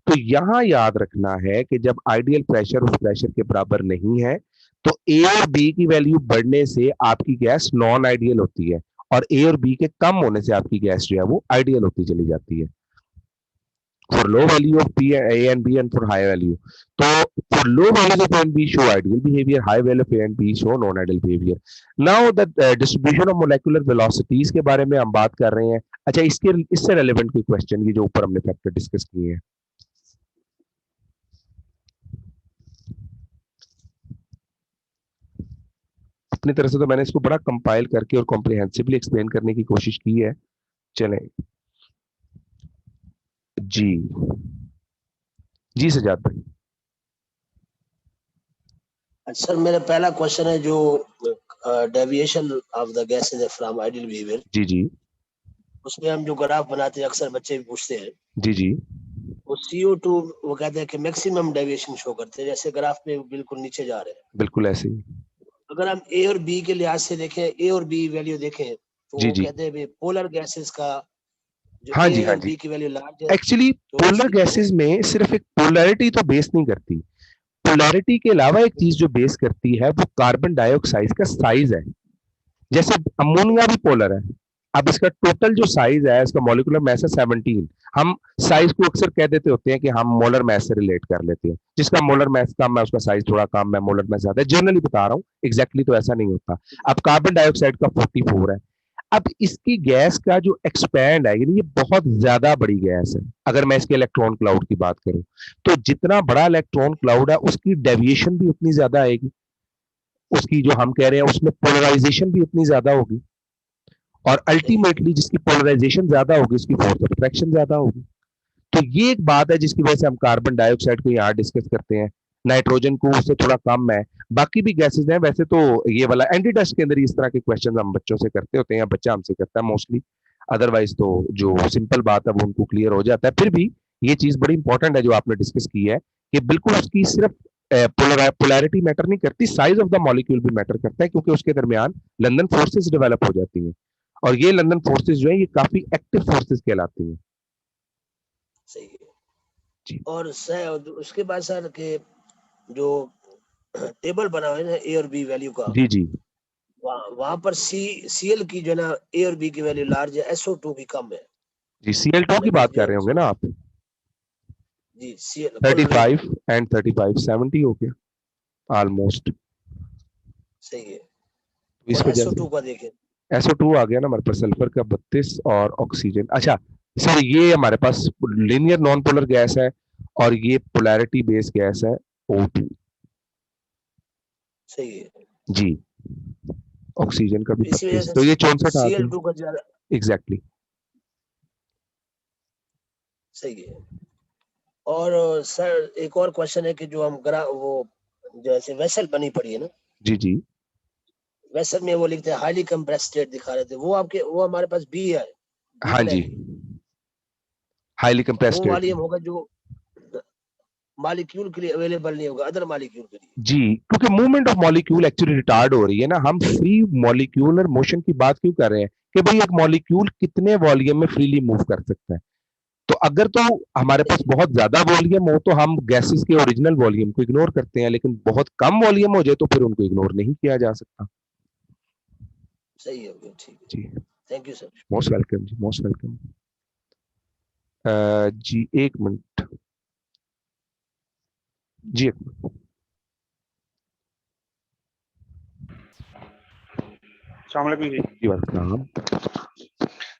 तो यहां याद रखना है कि जब आइडियल प्रेशर उस प्रेशर के बराबर नहीं है, तो ए और बी की वैल्यू बढ़ने से आपकी गैस नॉन आइडियल होती है, और ए और बी के कम होने से आपकी गैस जो है वो आइडियल होती चली जाती है। For low value of P, A and B, and for high value. तो for low values of A and B show ideal behavior, high value of A and B show non-ideal behavior. Now the distribution of molecular velocities के बारे में हम बात कर रहे हैं। अच्छा, इसके इससे रेलेवेंट कोई क्वेश्चन की जो ऊपर हमने फैक्टर डिस्कस किए हैं, अपनी तरह से तो मैंने इसको बड़ा कंपाइल करके और कॉम्प्रिहेंसिवली एक्सप्लेन करने की कोशिश की है। चलें जी, जी सजाद भाई। अच्छा सर, मेरा पहला क्वेश्चन है जो deviation of the gases from ideal behaviour, जी जी, उसमें हम जो ग्राफ बनाते हैं, अक्सर बच्चे भी पूछते हैं, जी जी, वो CO2 वो कहते हैं कि मैक्सिमम डेविएशन शो करते हैं, जैसे ग्राफ में बिल्कुल नीचे जा रहे हैं। बिल्कुल ऐसे ही। अगर हम ए और बी के लिहाज से देखें, ए और बी वैल्यू देखें, तो जी वो जी, कहते हैं पोलर गैसेस का जो हाँ ए जी, हाँ और जी। बी की वैल्यू लार्ज है, एक्चुअली तो पोलर उसकी जो गैसेस में सिर्फ एक पोलैरिटी तो बेस नहीं करती, पोलैरिटी के अलावा एक चीज जो बेस करती है वो कार्बन डाइऑक्साइड का साइज है। जैसे अमोनिया भी पोलर है, अब इसका टोटल जो साइज है, इसका मॉलिक्यूलर मास है 17। हम साइज को अक्सर कह देते होते हैं कि हम मोलर मास से रिलेट कर लेते हैं, जिसका मोलर मास कम है उसका साइज थोड़ा कम है, मोलर मास ज्यादा है, जनरली बता रहा हूं, एग्जैक्टली तो ऐसा नहीं होता। अब कार्बन डाइऑक्साइड का 44 है। अब इसकी गैस का जो एक्सपैंड है, यानी ये बहुत ज्यादा बड़ी गैस है। अगर मैं इसके इलेक्ट्रॉन क्लाउड की बात करूं, तो जितना बड़ा इलेक्ट्रॉन क्लाउड है उसकी डेविएशन भी उतनी ज्यादा आएगी, उसकी जो हम कह रहे हैं उसमें पोलराइजेशन भी उतनी ज्यादा होगी, और सही है। अल्टीमेटली जिसकी पोलराइजेशन ज्यादा होगी उसकी फोर्स ऑफ अट्रैक्शन ज्यादा होगी। तो ये एक बात है जिसकी वजह से हम कार्बन डाइऑक्साइड को यहाँ डिस्कस करते हैं, नाइट्रोजन को उससे थोड़ा कम है, बाकी भी गैसेज हैं। वैसे तो ये वाला एंटी डस्ट के अंदर इस तरह के क्वेश्चन हम बच्चों से करते होते हैं, या बच्चा हमसे करता है मोस्टली, अदरवाइज तो जो सिंपल बात है वो उनको क्लियर हो जाता है। फिर भी ये चीज बड़ी इंपॉर्टेंट है जो आपने डिस्कस की है, कि बिल्कुल उसकी सिर्फ पोलैरिटी मैटर नहीं करती, साइज ऑफ द मॉलिक्यूल भी मैटर करता है, क्योंकि उसके दरमियान लंदन फोर्सेस डेवलप हो जाती हैं, और ये लंदन फोर्सेस जो है ये काफी एक्टिव फोर्सेस कहलाती हैं। सही है। जी और सर उसके बाद सर के जो टेबल बना हुआ है ना ए और बी वैल्यू का, जी जी वहां पर सीएल की जो ना ए और बी की वैल्यू लार्ज है, SO2 की कम है। जी, Cl2 की बात कर रहे होंगे ना आप? जी सीएल कुल रेट 35 एंड 35 70 हो गया ऑलमोस्ट। सही है। इस और वजह SO2 से का देखें, SO2 आ गया ना हमारे पास, सल्फर का 32 और ऑक्सीजन। अच्छा सर, ये हमारे पास लीनियर नॉन पोलर गैस है, और ये पोलैरिटी बेस्ड गैस है O2। सही है। जी, ऑक्सीजन का भी इसी वजह 32, तो से ये 64 आ गया। CL2 का ज्यादा। एग्जैक्टली। सही है। और सर एक और क्वेश्चन है कि जो हम ग्रा वो जैसे वेसल बनी पड़ी है ना, जी जी वेसल में वो लिखते हैं हाईली कंप्रेस स्टेट दिखा रहे थे, वो हमारे पास बी है, बी हाँ जी, प्लेन। हाईली वो कंप्रेस्ड। वॉल्यूम होगा जो मॉलिक्यूल के लिए अवेलेबल नहीं होगा, अदर मॉलिक्यूल के लिए। जी, क्योंकि movement of molecule actually retard हो रही है ना, हम फ्री मॉलिक्यूलर मोशन की बात क्यों कर रहे हैं, कि भाई एक मॉलिक्यूल कितने वॉल्यूम में फ्रीली मूव कर सकता है। तो अगर तो हमारे पास बहुत ज्यादा वॉल्यूम हो तो हम गैसेस के ओरिजिनल वॉल्यूम को इग्नोर करते हैं, लेकिन बहुत कम वॉल्यूम हो जाए तो फिर उनको इग्नोर नहीं किया जा सकता। सही हो गया, ठीक है। जी, thank you sir. Most welcome जी, मोस्ट वेलकम। जी एक मिनट, जी एक मिनट। अस्सलाम वालेकुम जी। जी वेलकम।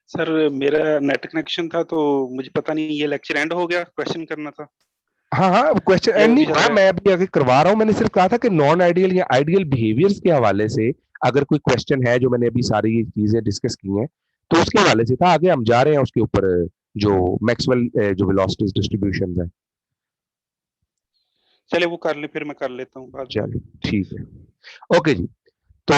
सर मेरा नेट कनेक्शन था तो मुझे पता नहीं ये लेक्चर एंड हो गया, क्वेश्चन करना था। हाँ हाँ, क्वेश्चन ये एंड नहीं अभी हुआ, मैं अभी आगे करवा रहा हूँ। मैंने सिर्फ कहा था कि नॉन आइडियल या आइडियल बिहेवियर्स के हवाले से अगर कोई क्वेश्चन है, जो मैंने अभी सारी ये चीजें डिस्कस की हैं, तो उसके हवाले से था। आगे हम जा रहे हैं उसके ऊपर, जो मैक्सवेल जो वेलोसिटीज डिस्ट्रीब्यूशन है। चले वो कर ले, फिर मैं कर लेता हूँ बाद में। चलिए ठीक है, ओके जी। तो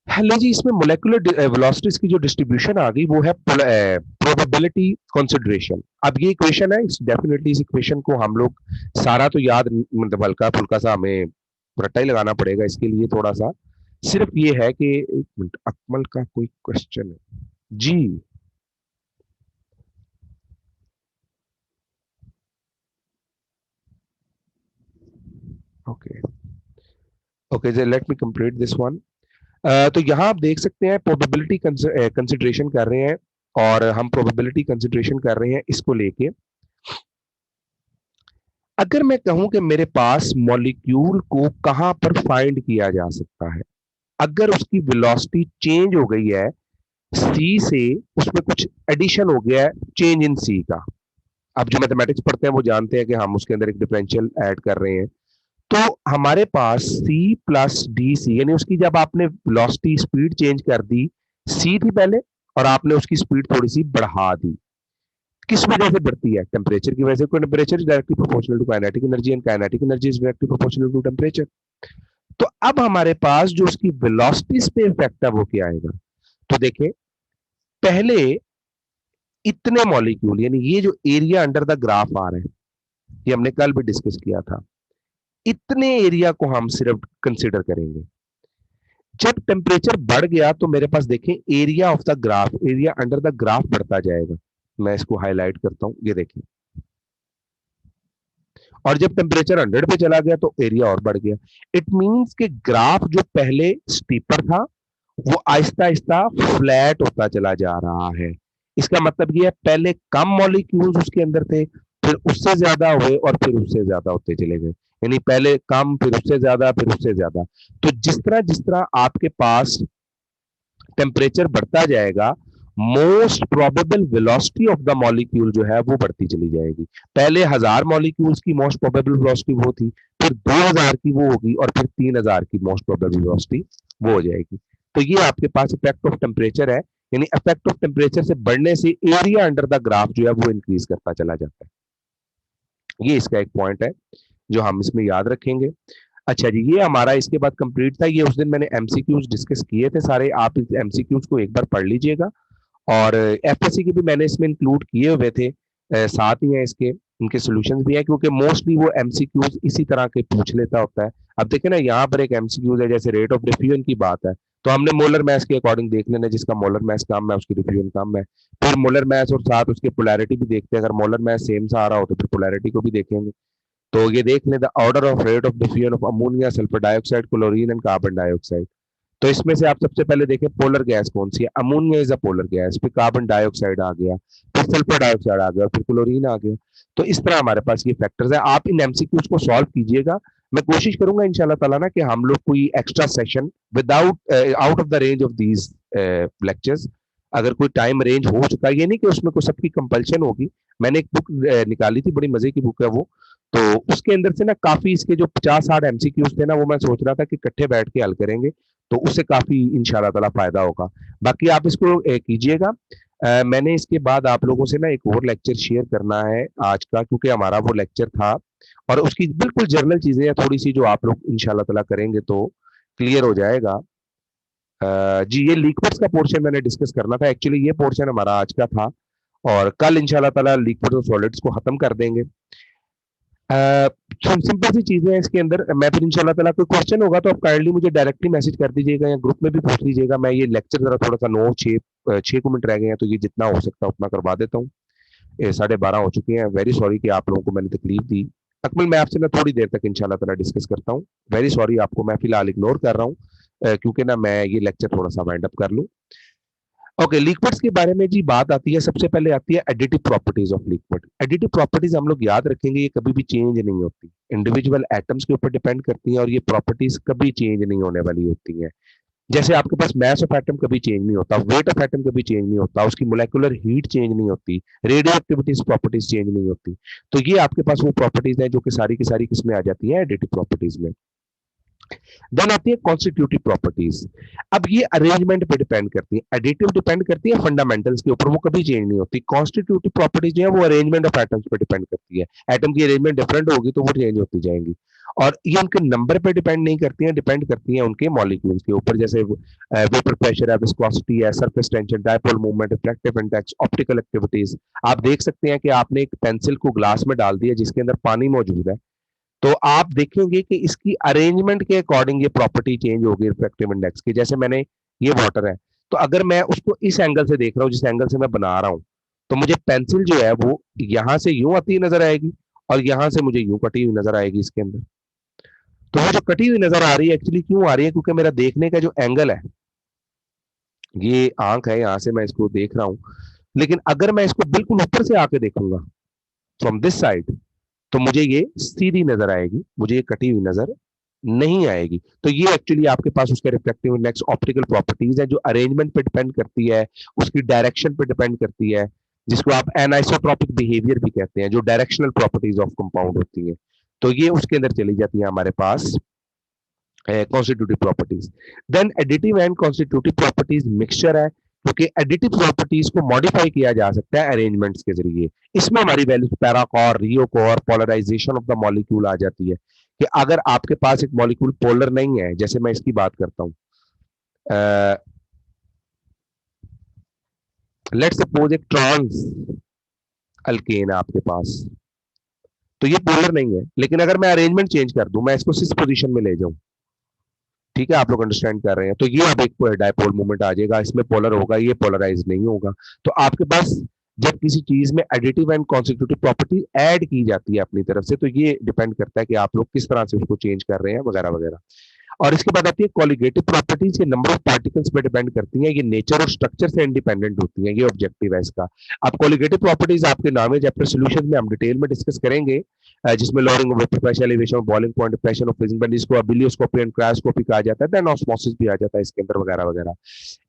हेलो जी, इसमें मोलेकुलर वेलोसिटीज की जो डिस्ट्रीब्यूशन आ गई वो है प्रोबेबिलिटी कंसिडरेशन। अब ये इक्वेशन है, इस डेफिनेटली इस इक्वेशन को हम लोग सारा तो याद, मतलब हल्का फुल्का सा हमें रट्टा ही लगाना पड़ेगा इसके लिए थोड़ा सा। सिर्फ ये है कि एक मिनट, अकमल का कोई क्वेश्चन है जी? Okay okay, let me complete this one. तो यहाँ आप देख सकते हैं प्रोबेबिलिटी कंसिडरेशन कर रहे हैं, और हम प्रोबेबिलिटी कंसिडरेशन कर रहे हैं इसको लेके। अगर मैं कहूं कि मेरे पास मॉलिक्यूल को कहां पर फाइंड किया जा सकता है, अगर उसकी वेलोसिटी चेंज हो गई है सी से, उसमें कुछ एडिशन हो गया है चेंज इन सी का। अब जो मैथमेटिक्स पढ़ते हैं वो जानते हैं कि हम उसके अंदर एक डिफरेंशियल ऐड कर रहे हैं। तो हमारे पास सी प्लस डी सी, यानी उसकी जब आपने वेलोसिटी स्पीड चेंज कर दी, सी थी पहले और आपने उसकी स्पीड थोड़ी सी बढ़ा दी, किस वजह से बढ़ती है? टेम्परेचर की वजह से। Temperature is directly proportional to kinetic energy, and kinetic energy is directly proportional to temperature. तो अब हमारे पास जो उसकी वेलोसिटीज पे इफेक्ट है वो क्या आएगा? तो देखें, पहले इतने मॉलिक्यूल, यानी ये जो एरिया अंडर द ग्राफ आ रहा है, ये हमने कल भी डिस्कस किया था, इतने एरिया को हम सिर्फ कंसिडर करेंगे। जब टेम्परेचर बढ़ गया तो मेरे पास देखें area of the graph, area under the graph बढ़ता जाएगा। मैं इसको हाईलाइट करता हूं, ये देखिए। और जब टेम्परेचर 100 पे चला गया तो एरिया और बढ़ गया। इट मींस कि ग्राफ जो पहले स्टीपर था वो आहिस्ता आहिस्ता फ्लैट होता चला जा रहा है। इसका मतलब ये है, पहले कम मॉलिक्यूल्स उसके अंदर थे, फिर उससे ज्यादा हुए, और फिर उससे ज्यादा होते चले गए। यानी पहले कम, फिर उससे ज्यादा, फिर उससे ज्यादा। तो जिस तरह आपके पास टेम्परेचर बढ़ता जाएगा, most probable velocity of the molecule जो है वो बढ़ती चली जाएगी। पहले 1000 मॉलिक्यूल्स की मोस्ट प्रोबेबल वेलोसिटी वो थी, फिर 2000 की वो होगी, और फिर 3000 की मोस्ट प्रोबेबल वेलोसिटी वो हो जाएगी। तो ये आपके पास इफेक्ट ऑफ टेम्परेचर है, यानी इफेक्ट ऑफ टेम्परेचर से बढ़ने से एरिया अंडर द ग्राफ जो है वो इंक्रीज करता चला जाता है। ये इसका एक पॉइंट है जो हम इसमें याद रखेंगे। अच्छा जी, ये हमारा इसके बाद कंप्लीट था। ये उस दिन मैंने एमसीक्यूज डिस्कस किए थे सारे, आप इस एमसीक्यूज को एक बार पढ़ लीजिएगा। और एफएससी के भी मैंने इसमें इंक्लूड किए हुए थे, साथ ही हैं इसके, इनके सॉल्यूशंस भी हैं, क्योंकि मोस्टली वो एमसीक्यूज इसी तरह के पूछ लेता होता है। अब देखें ना, यहाँ पर एक एमसीक्यूज है, जैसे रेट ऑफ डिफ्यूजन की बात है, तो हमने मोलर मैस के अकॉर्डिंग देख लेना, जिसका मोलर मैस कम है उसकी डिफ्यूजन कम है। फिर मोलर मैस और साथ उसके पोलैरिटी भी देखते हैं, अगर मोलर मैस सेम सा आ रहा हो तो फिर पोलैरिटी को भी देखेंगे। तो ये देख लें, the order of rate of diffusion of ammonia, sulphur dioxide, chlorine and carbon dioxide. तो इसमें से आप सबसे पहले देखें पोलर गैस कौन सी है। Ammonia is a polar gas, फिर कार्बन डाइऑक्साइड आ गया, फिर सल्फर डाइऑक्साइड आ गया, फिर क्लोरीन आ गया। तो इस तरह हमारे पास ये फैक्टर्स है। आप इन एमसीक्यूज को सॉल्व कीजिएगा। मैं कोशिश करूंगा इंशाल्लाह ताला ना कि हम लोग कोई extra session without out of the range of these lectures, अगर कोई टाइम रेंज हो चुका है, ये नहीं कि उसमें कोई सबकी कंपल्शन होगी। मैंने एक बुक निकाली थी, बड़ी मजे की बुक है वो, तो उसके अंदर से ना काफी इसके जो 50-60 एमसीक्यूज थे ना, वो मैं सोच रहा था कि इकट्ठे बैठ के हल करेंगे, तो उससे काफी इंशाल्लाह ताला फायदा होगा। बाकी आप इसको कीजिएगा। मैंने इसके बाद आप लोगों से ना एक और लेक्चर शेयर करना है आज का, क्योंकि हमारा वो लेक्चर था और उसकी बिल्कुल जर्नल चीजें हैं थोड़ी सी, जो आप लोग इंशाल्लाह ताला करेंगे तो क्लियर हो जाएगा। जी, ये लिक्विड्स का पोर्शन मैंने डिस्कस करना था, एक्चुअली ये पोर्शन हमारा आज का था, और कल इंशाल्लाह ताला लिक्विड और सॉलिड्स को खत्म कर देंगे। सिंपल सी चीजें हैं इसके अंदर। मैं फिर इंशाल्लाह ताला कोई क्वेश्चन होगा तो आप काइंडली मुझे डायरेक्टली मैसेज कर दीजिएगा, या ग्रुप में भी पूछ लीजिएगा। मैं ये लेक्चर जरा थोड़ा सा 9-6 मिनट रह गए हैं, तो ये जितना हो सकता है उतना करवा देता हूँ। 12:30 हो चुके हैं। वेरी सॉरी कि आप लोगों को मैंने तकलीफ दी। अकमल, मैं आपसे ना थोड़ी देर तक इंशाल्लाह ताला डिस्कस करता हूँ। वेरी सॉरी, आपको मैं फिलहाल इग्नोर कर रहा हूँ, क्योंकि ना मैं ये लेक्चर थोड़ा सा वाइंड अप कर लूँ। ओके, लिक्विड्स के बारे में जी बात आती है, सबसे पहले आती है additive properties of liquid. Additive properties हम लोग याद रखेंगे, ये कभी भी चेंज नहीं होती, इंडिविजुअल एटम्स के ऊपर डिपेंड करती हैं, और ये प्रॉपर्टीज कभी चेंज नहीं होने वाली होती हैं। जैसे आपके पास मास ऑफ एटम कभी चेंज नहीं होता, वेट ऑफ एटम कभी चेंज नहीं होता, उसकी मोलेकुलर हीट चेंज नहीं होती, रेडियो एक्टिविटीज प्रॉपर्टीज चेंज नहीं होती। तो ये आपके पास वो प्रॉपर्टीज हैं जो कि सारी की सारी किसमें आ जाती है, एडिटिव प्रॉपर्टीज में। देन आती है कॉन्स्टिट्यूटिव प्रॉपर्टीज। अब ये अरेंजमेंट पे डिपेंड करती है, एडिटिव डिपेंड करती है फंडामेंटल्स के ऊपर, वो कभी चेंज नहीं होती। कॉन्स्टिट्यूटिव प्रॉपर्टीज जो है वो अरेंजमेंट ऑफ एटम्स पे डिपेंड करती है, एटम की अरेंजमेंट डिफरेंट होगी तो वो चेंज होती जाएंगी। और ये उनके नंबर पे डिपेंड नहीं करती हैं, डिपेंड करती हैं उनके मॉलिक्यूल्स के ऊपर, जैसे वेपर प्रेशर है, विस्कोसिटी है, surface tension, dipole movement, refractive index, optical activities. आप देख सकते हैं कि आपने एक पेंसिल को ग्लास में डाल दिया जिसके अंदर पानी मौजूद है, तो आप देखेंगे कि इसकी अरेंजमेंट के अकॉर्डिंग ये प्रॉपर्टी चेंज होगी रिफ्रैक्टिव इंडेक्स की। जैसे मैंने, ये वाटर है, तो अगर मैं उसको इस एंगल से देख रहा हूँ जिस एंगल से मैं बना रहा हूँ, तो मुझे पेंसिल जो है वो यहां से यूं आती नजर आएगी, और यहां से मुझे यूं कटी हुई नजर आएगी इसके अंदर। तो वो जो कटी हुई नजर आ रही है एक्चुअली क्यों आ रही है, क्योंकि मेरा देखने का जो एंगल है, ये आंख है, यहां से मैं इसको देख रहा हूं, लेकिन अगर मैं इसको बिल्कुल ऊपर से आके देखूंगा फ्रॉम दिस साइड, तो मुझे ये सीधी नजर आएगी, मुझे ये कटी हुई नजर नहीं आएगी। तो ये एक्चुअली आपके पास उसका रिफ्लेक्टिव इंडेक्स ऑप्टिकल प्रॉपर्टीज है, जो अरेंजमेंट पे डिपेंड करती है, उसकी डायरेक्शन पे डिपेंड करती है, जिसको आप एनाइसोट्रॉपिक बिहेवियर भी कहते हैं, जो डायरेक्शनल प्रॉपर्टीज ऑफ कंपाउंड होती है। तो ये उसके अंदर चली जाती है हमारे पास constitutive properties. Then additive and constitutive properties mixture है, क्योंकि एडिटिव प्रॉपर्टीज को मॉडिफाई किया जा सकता है अरेंजमेंट्स के जरिए। इसमें हमारी values parachor, rheochor, polarisation of the molecule आ जाती है, कि अगर आपके पास एक मॉलिक्यूल पोलर नहीं है, जैसे मैं इसकी बात करता हूं, लेट्स सपोज एक ट्रांस अल्केन है आपके पास, तो ये पोलर नहीं है, लेकिन अगर मैं अरेंजमेंट चेंज कर दूं, मैं इसको सिस पोजीशन में ले जाऊं, ठीक है, आप लोग अंडरस्टैंड कर रहे हैं, तो ये अब एक डायपोल मूवमेंट आ जाएगा, इसमें पोलर होगा, ये पोलराइज नहीं होगा। तो आपके पास जब किसी चीज में additive and constitutive property add की जाती है अपनी तरफ से, तो ये डिपेंड करता है कि आप लोग किस तरह से उसको चेंज कर रहे हैं, वगैरह वगैरह। और इसके बाद आती है कोलिगेटिव प्रॉपर्टीज, ये नंबर ऑफ पार्टिकल्स पे डिपेंड करती हैं, ये नेचर और स्ट्रक्चर से इंडिपेंडेंट होती हैं, ये ऑब्जेक्टिव है इसका। अब कोलिगेटिव प्रॉपर्टीज आपके नाम है चैप्टर सॉल्यूशन में हम डिटेल में डिस्कस करेंगे, जिसमें lowering of vapour pressure, elevation of boiling point, pressure of freezing point, इसको अबिलियोस्कोपी एंड क्रायोस्कोपी कहा जाता है, देन ऑस्मोसिस भी आ जाता है इसके अंदर वगैरह वगैरह।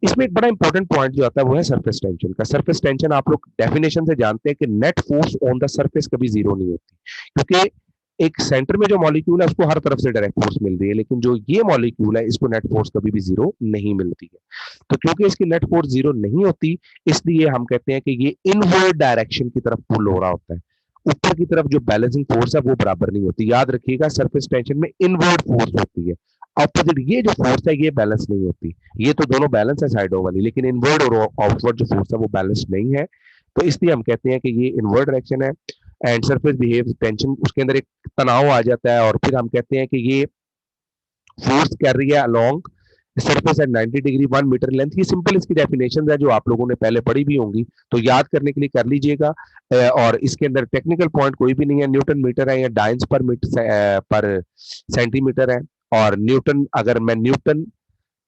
इसमें एक बड़ा इंपॉर्टेंट पॉइंट जो आता है वो है सरफेस टेंशन का। सरफेस टेंशन आप लोग डेफिनेशन से जानते हैं कि net force on the surface कभी जीरो नहीं होती, क्योंकि एक सेंटर में जो मॉलिक्यूल है उसको हर तरफ से डायरेक्ट फोर्स मिल रही है, लेकिन जो ये मॉलिक्यूल है इसको नेट फोर्स कभी भी जीरो नहीं मिलती है। तो क्योंकि इसकी नेट फोर्स जीरो नहीं होती, इसलिए हम कहते हैं कि ये इनवर्ड डायरेक्शन की तरफ पुल हो रहा होता है, ऊपर की तरफ जो बैलेंसिंग फोर्स है वो बराबर नहीं होती। याद रखिएगा सरफेस टेंशन में इनवर्ड फोर्स होती है, ऑपोजिट ये जो फोर्स है ये बैलेंस नहीं होती। ये तो दोनों बैलेंस है साइडों वाली, लेकिन इनवर्ड और आउटवर्ड जो फोर्स है वो बैलेंस नहीं है, तो इसलिए हम कहते हैं कि ये इनवर्ड डायरेक्शन है। एंड सरफेस बिहेव टेंशन, उसके अंदर एक तनाव आ जाता है, और फिर हम कहते हैं कि ये फोर्स कर रही है along surface at 90 degree 1 metre length. ये सिंपल इसकी डेफिनेशन है जो आप लोगों ने पहले पढ़ी भी होंगी, तो याद करने के लिए कर लीजिएगा। और इसके अंदर टेक्निकल पॉइंट कोई भी नहीं है, न्यूटन मीटर है या डायंस पर मीटर पर सेंटीमीटर है। और न्यूटन, अगर मैं न्यूटन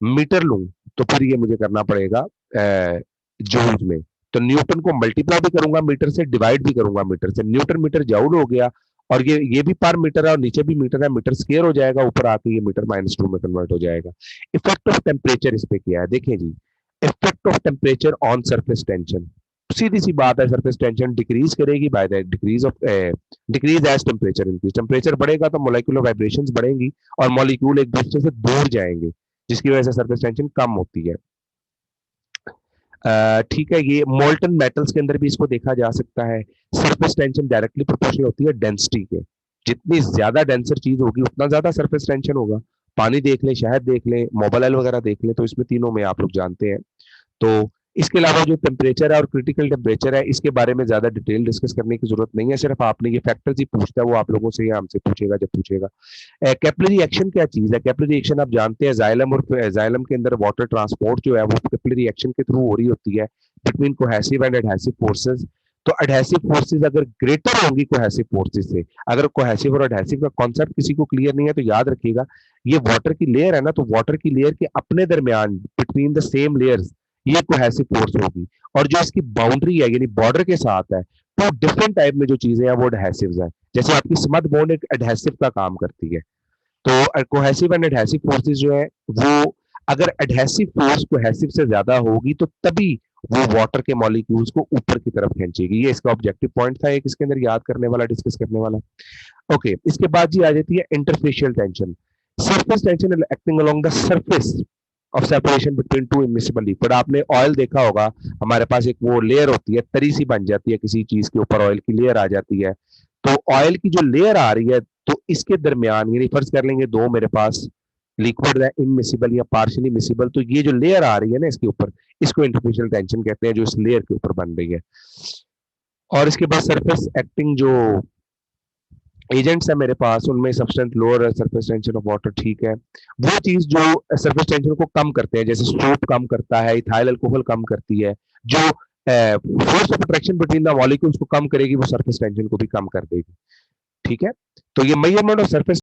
मीटर लूं तो फिर ये मुझे करना पड़ेगा जूल में, तो न्यूटन को मल्टीप्लाई भी करूंगा मीटर से, डिवाइड भी करूंगा मीटर से, न्यूटन मीटर जूल हो गया। और ये भी पर मीटर है और नीचे भी मीटर है, मीटर स्क्वायर हो जाएगा, ऊपर आके ये मीटर -2 में कन्वर्ट हो जाएगा। इफेक्ट ऑफ टेम्परेचर इस पे क्या है, देखें जी, effect of temperature on surface tension, सीधी सी बात है, सरफेस टेंशन डिक्रीज करेगी by the decrease as temperature increase. Temperature बढ़ेगा तो मोलिकुलर वाइब्रेशंस बढ़ेंगी और मॉलिक्यूल एक दूसरे से दूर जाएंगे, जिसकी वजह से सरफेस टेंशन कम होती है। ठीक है, ये मोल्टन मेटल्स के अंदर भी इसको देखा जा सकता है। सरफेस टेंशन डायरेक्टली प्रोपोर्शनल होती है डेंसिटी के, जितनी ज्यादा डेंसर चीज होगी उतना ज्यादा सरफेस टेंशन होगा। पानी देख लें, शहद देख लें, मोबाइल वगैरह देख लें, तो इसमें तीनों में आप लोग जानते हैं। तो इसके अलावा जो टेम्परेचर है और क्रिटिकल टेम्परेचर है, इसके बारे में ज्यादा डिटेल डिस्कस करने की जरूरत नहीं है, सिर्फ आपने ये फैक्टर्स ही पूछता है, वो आप लोगों से या हमसे पूछेगा जब पूछेगा। कैपिलरी एक्शन क्या चीज है, कैपिलरी एक्शन आप जानते हैं, जाइलम और जाइलम के अंदर वाटर ट्रांसपोर्ट जो है वो कैपिलरी एक्शन के थ्रू हो रही होती है between cohesive and adhesive forces. तो एडहेसिव फोर्सेस अगर ग्रेटर होंगी कोहेसिव फोर्सेस से, अगर कोहेसिव और एडहेसिव का कॉन्सेप्ट किसी को क्लियर नहीं है तो याद रखिएगा, ये वाटर की लेयर है ना, तो वाटर की लेयर के अपने दरमियान बिटवीन द सेम लेयर्स ये कोहेसिव फोर्स होगी, और जो इसकी बाउंड्री है यानी बॉर्डर के साथ है, तो डिफरेंट टाइप में जो चीजें हैं वो एडहेसिव्स है। जैसे आपकी स्मथ बॉन्ड एक एडहेसिव का काम करती है, तो कोहेसिव एंड एडहेसिव फोर्सेस जो है वो, अगर एडहेसिव फोर्स कोहेसिव से ज्यादा होगी तो तभी वो वाटर के मॉलिक्यूल्स को ऊपर की तरफ खींचेगी। ये इसका ऑब्जेक्टिव पॉइंट था एक इसके अंदर याद करने वाला, डिस्कस करने वाला। ओके, इसके बाद जी आ जाती है interfacial tension. Surface tension acting along the surface of separation between two immiscible liquid. आपने ऑयल देखा होगा, हमारे पास एक वो लेयर होती है, तरी सी बन जाती है, किसी चीज के ऊपर ऑयल की लेयर आ जाती है, तो ऑयल की जो लेयर आ रही है तो इसके दरमियान, ये फर्ज कर लेंगे दो मेरे पास लिक्विड है, इमिसिबल या पार्शियली मिसिबल, तो ये जो लेयर आ रही है ना इसके ऊपर, इसको इंटरफेशियल टेंशन कहते हैं, जो इस लेयर के ऊपर बन रही है। और इसके बाद सरफेस एक्टिंग जो एजेंट्स है मेरे पास, उनमें substance lower surface tension of water, ठीक है, वो चीज जो सरफेस टेंशन को कम करते हैं, जैसे सोप कम करता है, इथाइल अल्कोहल कम करती है, जो force of attraction between the molecules को कम करेगी, वो सरफेस टेंशन को भी कम कर देगी। ठीक है, तो ये मेजरमेंट ऑफ सरफेस